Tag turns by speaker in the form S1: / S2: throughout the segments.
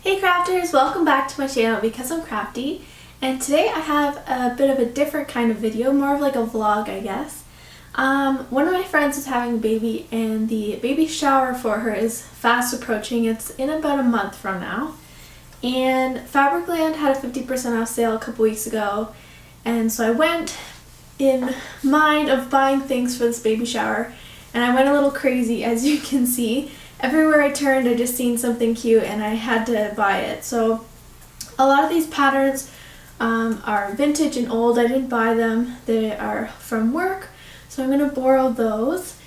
S1: Hey crafters, welcome back to my channel Because I'm Crafty, and today I have a bit of a different kind of video, more of like a vlog I guess. One of my friends is having a baby and the baby shower for her is fast approaching. It's in about a month from now, and Fabricland had a 50% off sale a couple weeks ago, and so I went in mind of buying things for this baby shower, and I went a little crazy, as you can see. Everywhere I turned, I just seen something cute and I had to buy it. So a lot of these patterns are vintage and old. I didn't buy them. They are from work, so I'm going to borrow those.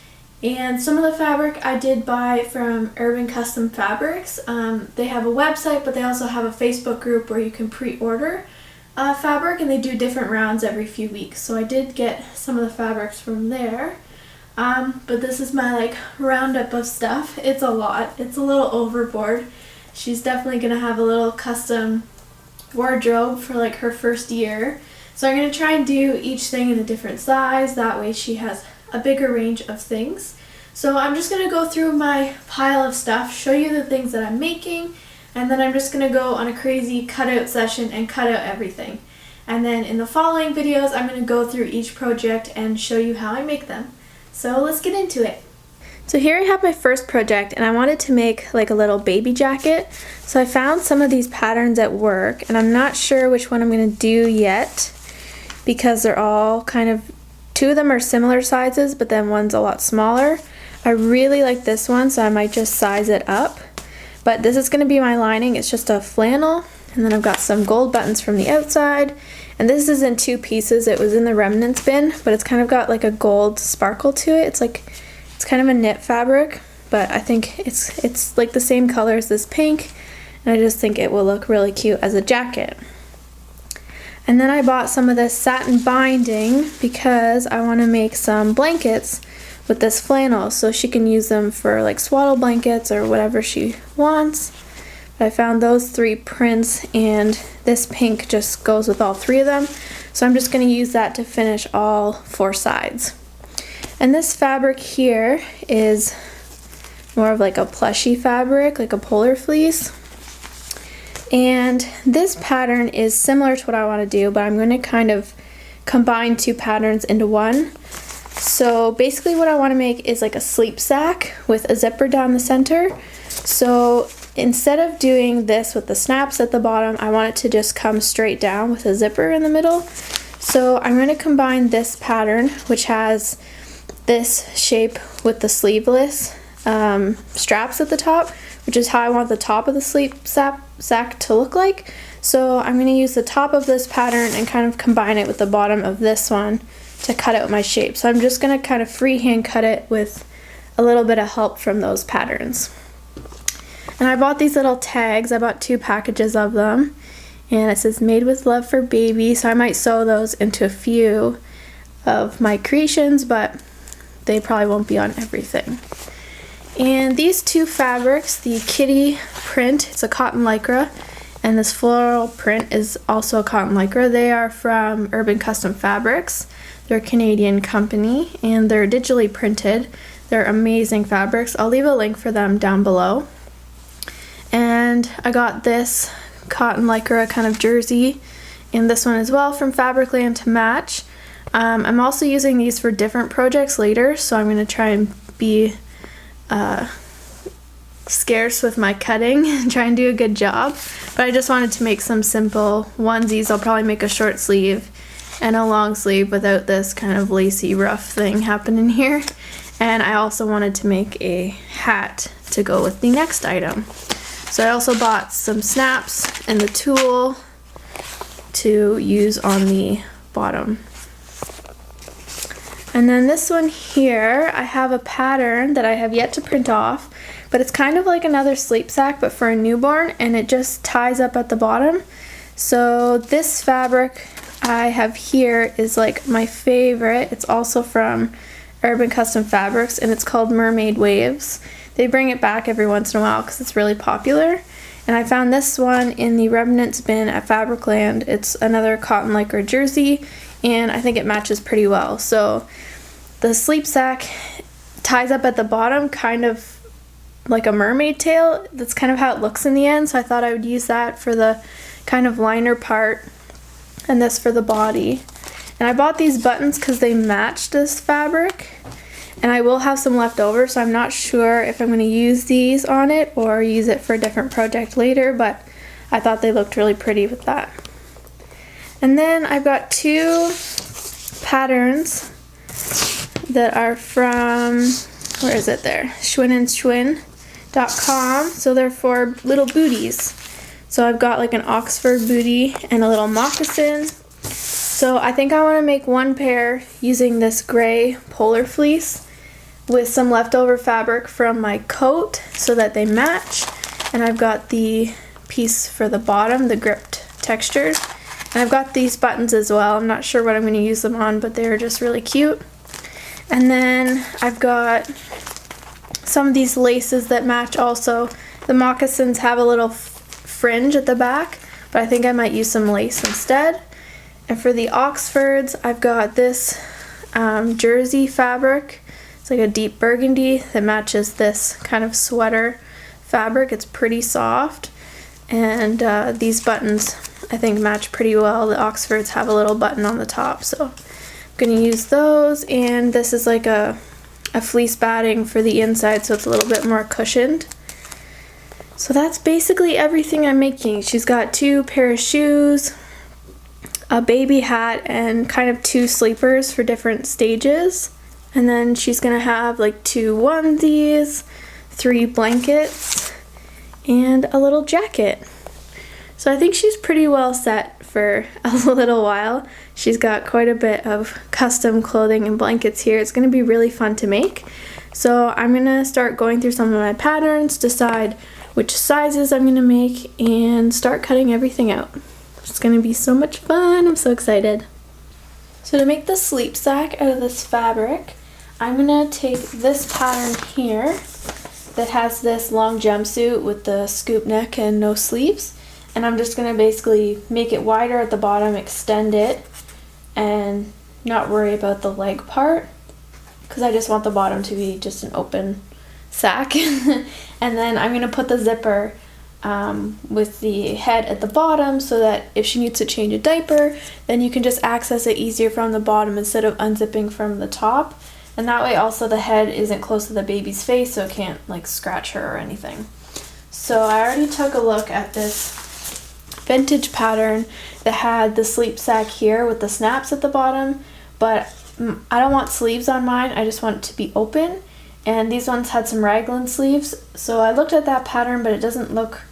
S1: And some of the fabric I did buy from Urban Custom Fabrics. They have a website, but they also have a Facebook group where you can pre-order fabric, and they do different rounds every few weeks. So I did get some of the fabrics from there. But this is my roundup of stuff. It's a lot. It's a little overboard. She's definitely gonna have a little custom wardrobe for her first year. So I'm gonna try and do each thing in a different size. That way she has a bigger range of things. So I'm just gonna go through my pile of stuff, show you the things that I'm making, and then I'm just gonna go on a crazy cutout session and cut out everything. And then in the following videos, I'm gonna go through each project and show you how I make them. So let's get into it. So here I have my first project, and I wanted to make a little baby jacket. So I found some of these patterns at work, and I'm not sure which one I'm going to do yet because they're all two of them are similar sizes, but then one's a lot smaller. I really like this one, so I might just size it up. But this is going to be my lining. It's just a flannel, and then I've got some gold buttons from the outside. And this is in two pieces. It was in the remnants bin, but it's kind of got a gold sparkle to it. It's kind of a knit fabric, but I think it's the same color as this pink, and I just think it will look really cute as a jacket. And then I bought some of this satin binding because I want to make some blankets with this flannel, so she can use them for swaddle blankets or whatever she wants. I found those three prints, and this pink just goes with all three of them. So I'm just going to use that to finish all four sides. And this fabric here is more of a plushy fabric, like a polar fleece. And this pattern is similar to what I want to do, but I'm going to kind of combine two patterns into one. So basically what I want to make is a sleep sack with a zipper down the center. So instead of doing this with the snaps at the bottom, I want it to just come straight down with a zipper in the middle. So I'm going to combine this pattern, which has this shape, with the sleeveless straps at the top, which is how I want the top of the sleep sack to look like. So I'm going to use the top of this pattern and kind of combine it with the bottom of this one to cut out my shape. So I'm just going to kind of freehand cut it with a little bit of help from those patterns. And I bought these little tags. I bought 2 packages of them, and it says made with love for baby, so I might sew those into a few of my creations, but they probably won't be on everything. And these 2 fabrics, the kitty print, it's a cotton lycra, and this floral print is also a cotton lycra. They are from Urban Custom Fabrics. They're a Canadian company, and they're digitally printed. They're amazing fabrics. I'll leave a link for them down below. And I got this cotton lycra kind of jersey, and this one as well from Fabricland to match. I'm also using these for different projects later, so I'm going to try and be scarce with my cutting and try and do a good job. But I just wanted to make some simple onesies. I'll probably make a short sleeve and a long sleeve without this kind of lacy rough thing happening here. And I also wanted to make a hat to go with the next item. So I also bought some snaps and the tulle to use on the bottom. And then this one here, I have a pattern that I have yet to print off, but it's kind of like another sleep sack but for a newborn, and it just ties up at the bottom. So this fabric I have here is my favorite. It's also from Urban Custom Fabrics, and it's called Mermaid Waves. They bring it back every once in a while because it's really popular. And I found this one in the remnants bin at Fabricland. It's another cotton lycra jersey, and I think it matches pretty well. So the sleep sack ties up at the bottom kind of like a mermaid tail. That's kind of how it looks in the end, so I thought I would use that for the kind of liner part and this for the body. And I bought these buttons because they match this fabric, and I will have some left over, so I'm not sure if I'm going to use these on it or use it for a different project later, but I thought they looked really pretty with that. And then I've got two patterns that are from, where is it there? Schwinn&Schwinn.com. So they're for little booties. So I've got like an Oxford booty and a little moccasin. So I think I want to make one pair using this gray polar fleece with some leftover fabric from my coat so that they match. And I've got the piece for the bottom, the gripped textures. And I've got these buttons as well. I'm not sure what I'm going to use them on, but they're just really cute. And then I've got some of these laces that match also. The moccasins have a little fringe at the back, but I think I might use some lace instead. And for the Oxfords, I've got this jersey fabric. It's like a deep burgundy that matches this kind of sweater fabric. It's pretty soft. And these buttons I think match pretty well. The Oxfords have a little button on the top, so I'm gonna use those. And this is like a fleece batting for the inside, so it's a little bit more cushioned. So that's basically everything I'm making. She's got two pair of shoes, a baby hat, and kind of two sleepers for different stages. And then she's gonna have like two onesies, 3 blankets, and a little jacket. So I think she's pretty well set for a little while. She's got quite a bit of custom clothing and blankets here. It's going to be really fun to make. So I'm going to start going through some of my patterns, decide which sizes I'm going to make, and start cutting everything out. It's going to be so much fun. I'm so excited. So to make the sleep sack out of this fabric, I'm going to take this pattern here that has this long jumpsuit with the scoop neck and no sleeves. And I'm just going to basically make it wider at the bottom, extend it, and not worry about the leg part, because I just want the bottom to be just an open sack. And then I'm going to put the zipper with the head at the bottom so that if she needs to change a diaper, then you can just access it easier from the bottom instead of unzipping from the top. And that way also the head isn't close to the baby's face, so it can't like scratch her or anything. So I already took a look at this vintage pattern that had the sleep sack here with the snaps at the bottom, but I don't want sleeves on mine. I just want it to be open, and these ones had some raglan sleeves. So I looked at that pattern, but it doesn't look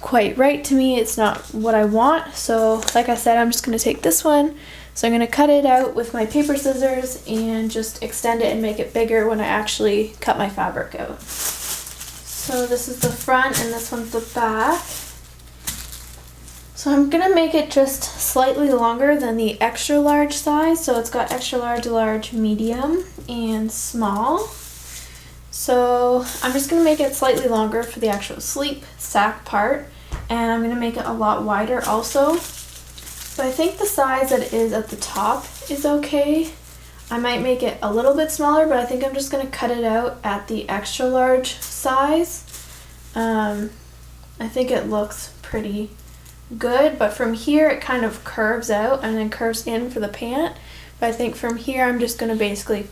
S1: quite right to me. It's not what I want. So like I said, I'm just going to take this one. So I'm going to cut it out with my paper scissors and just extend it and make it bigger when I actually cut my fabric out. So this is the front and this one's the back. So I'm going to make it just slightly longer than the extra large size. So it's got extra large, large, medium, and small. So I'm just going to make it slightly longer for the actual sleep sack part. And I'm going to make it a lot wider also. So I think the size that it is at the top is okay. I might make it a little bit smaller, but I think I'm just going to cut it out at the extra large size. I think it looks pretty good, but from here it kind of curves out and then curves in for the pant. But I think from here I'm just going to basically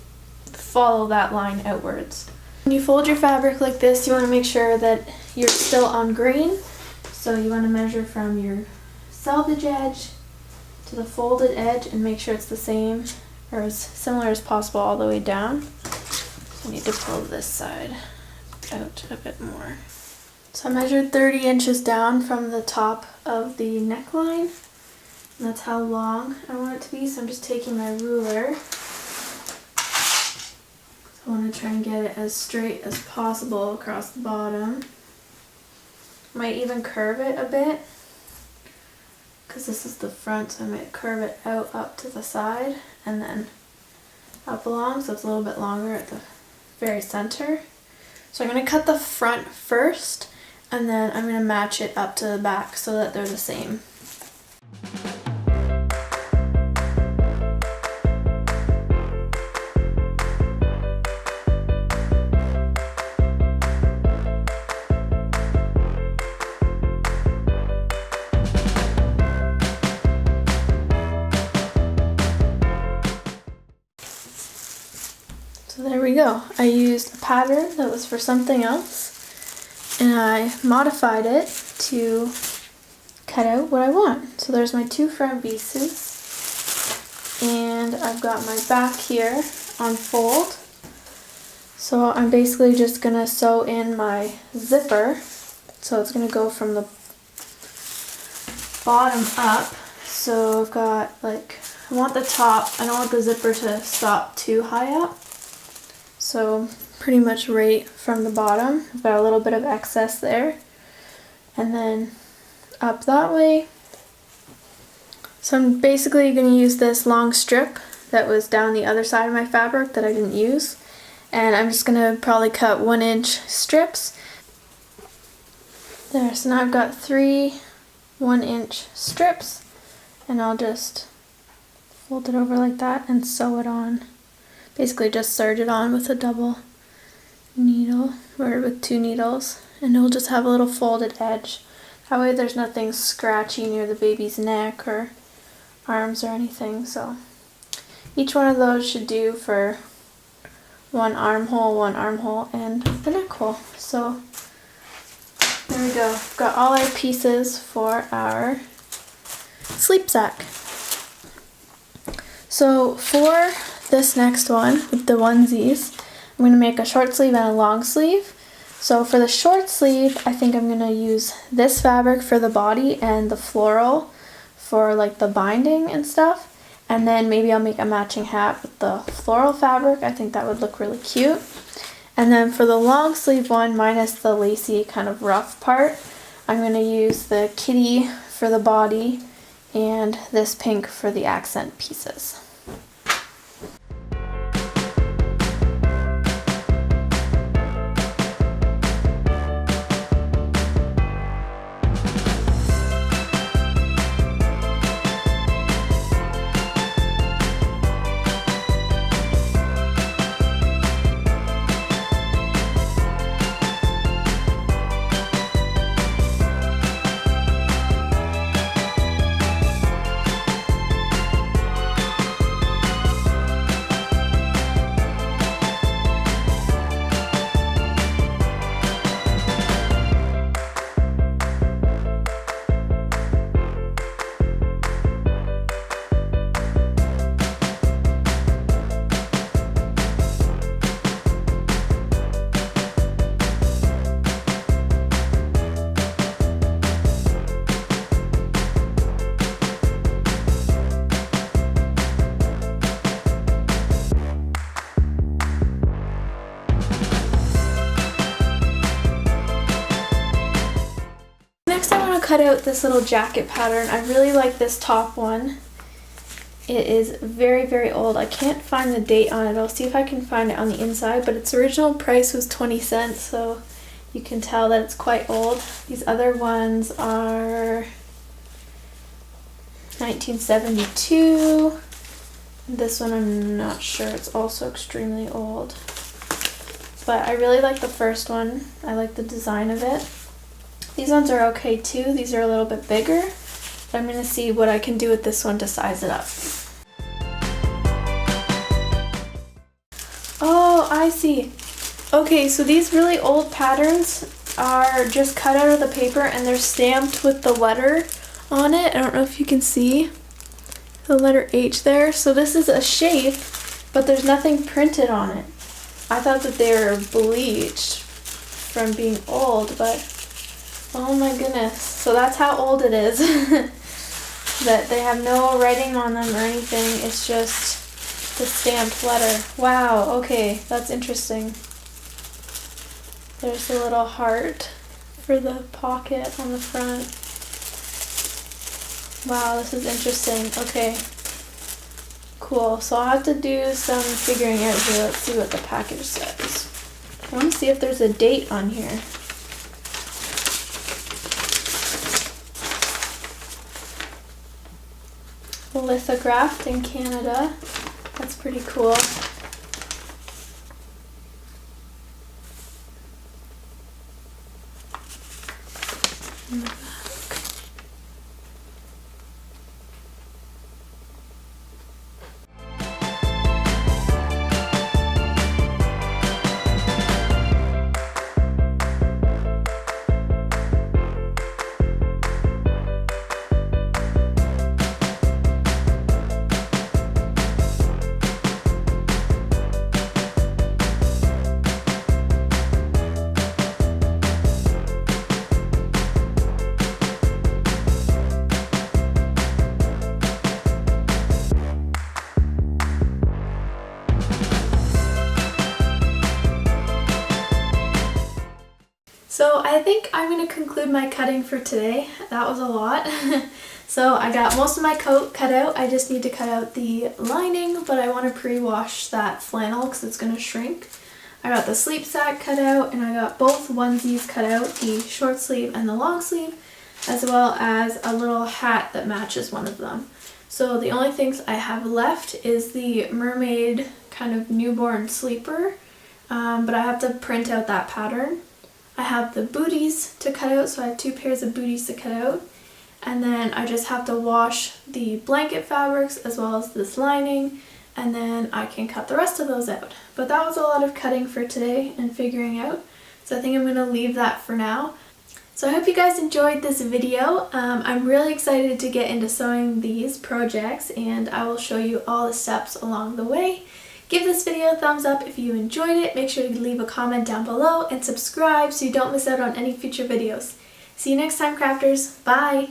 S1: follow that line outwards. When you fold your fabric like this, you want to make sure that you're still on grain. So you want to measure from your selvage edge to the folded edge and make sure it's the same or as similar as possible all the way down. I need to pull this side out a bit more. So I measured 30 inches down from the top of the neckline, and that's how long I want it to be. So I'm just taking my ruler. I want to try and get it as straight as possible across the bottom. Might even curve it a bit, because this is the front, so I might curve it out up to the side and then up along, so it's a little bit longer at the very center. So I'm going to cut the front first, and then I'm going to match it up to the back so that they're the same. there we go. I used a pattern that was for something else, and I modified it to cut out what I want. So there's my two front pieces, and I've got my back here on fold. So I'm basically just gonna sew in my zipper. So it's gonna go from the bottom up. So I've got like, I want the top, I don't want the zipper to stop too high up. So pretty much right from the bottom. I've got a little bit of excess there. And then up that way. So I'm basically going to use this long strip that was down the other side of my fabric that I didn't use. And I'm just going to probably cut 1-inch strips. There, so now I've got 3 1-inch strips. And I'll just fold it over like that and sew it on. Basically just serge it on with a double needle, or with 2 needles, and it'll just have a little folded edge. That way there's nothing scratchy near the baby's neck or arms or anything. So each one of those should do for one armhole, and the neck hole. So there we go. We've got all our pieces for our sleep sack. So for this next one, with the onesies, I'm going to make a short sleeve and a long sleeve. So for the short sleeve, I think I'm going to use this fabric for the body and the floral for like the binding and stuff. And then maybe I'll make a matching hat with the floral fabric. I think that would look really cute. And then for the long sleeve one, minus the lacy kind of rough part, I'm going to use the kitty for the body and this pink for the accent pieces. Cut out this little jacket pattern. I really like this top one. It is very, very old. I can't find the date on it. I'll see if I can find it on the inside, but its original price was 20 cents, so you can tell that it's quite old. These other ones are 1972. This one I'm not sure. It's also extremely old. But I really like the first one. I like the design of it. These ones are okay too. These are a little bit bigger, but I'm going to see what I can do with this one to size it up. Oh, I see. Okay, so these really old patterns are just cut out of the paper and they're stamped with the letter on it. I don't know if you can see the letter H there. So this is a shape, but there's nothing printed on it. I thought that they were bleached from being old, but oh my goodness. So that's how old it is. That they have no writing on them or anything. It's just the stamped letter. Wow, okay, that's interesting. There's a little heart for the pocket on the front. Wow, this is interesting. Okay, cool. So I'll have to do some figuring out here. Let's see what the package says. I want to see if there's a date on here. Lithographed in Canada. That's pretty cool. In the back. I think I'm going to conclude my cutting for today. That was a lot. So I got most of my coat cut out. I just need to cut out the lining, but I want to pre-wash that flannel because it's going to shrink. I got the sleep sack cut out, and I got both onesies cut out, the short sleeve and the long sleeve, as well as a little hat that matches one of them. So the only things I have left is the mermaid kind of newborn sleeper, but I have to print out that pattern. I have the booties to cut out, so I have 2 pairs of booties to cut out. And then I just have to wash the blanket fabrics as well as this lining, and then I can cut the rest of those out. But that was a lot of cutting for today and figuring out, so I think I'm going to leave that for now. So I hope you guys enjoyed this video. I'm really excited to get into sewing these projects, and I will show you all the steps along the way. Give this video a thumbs up if you enjoyed it. Make sure to leave a comment down below and subscribe so you don't miss out on any future videos. See you next time, crafters. Bye!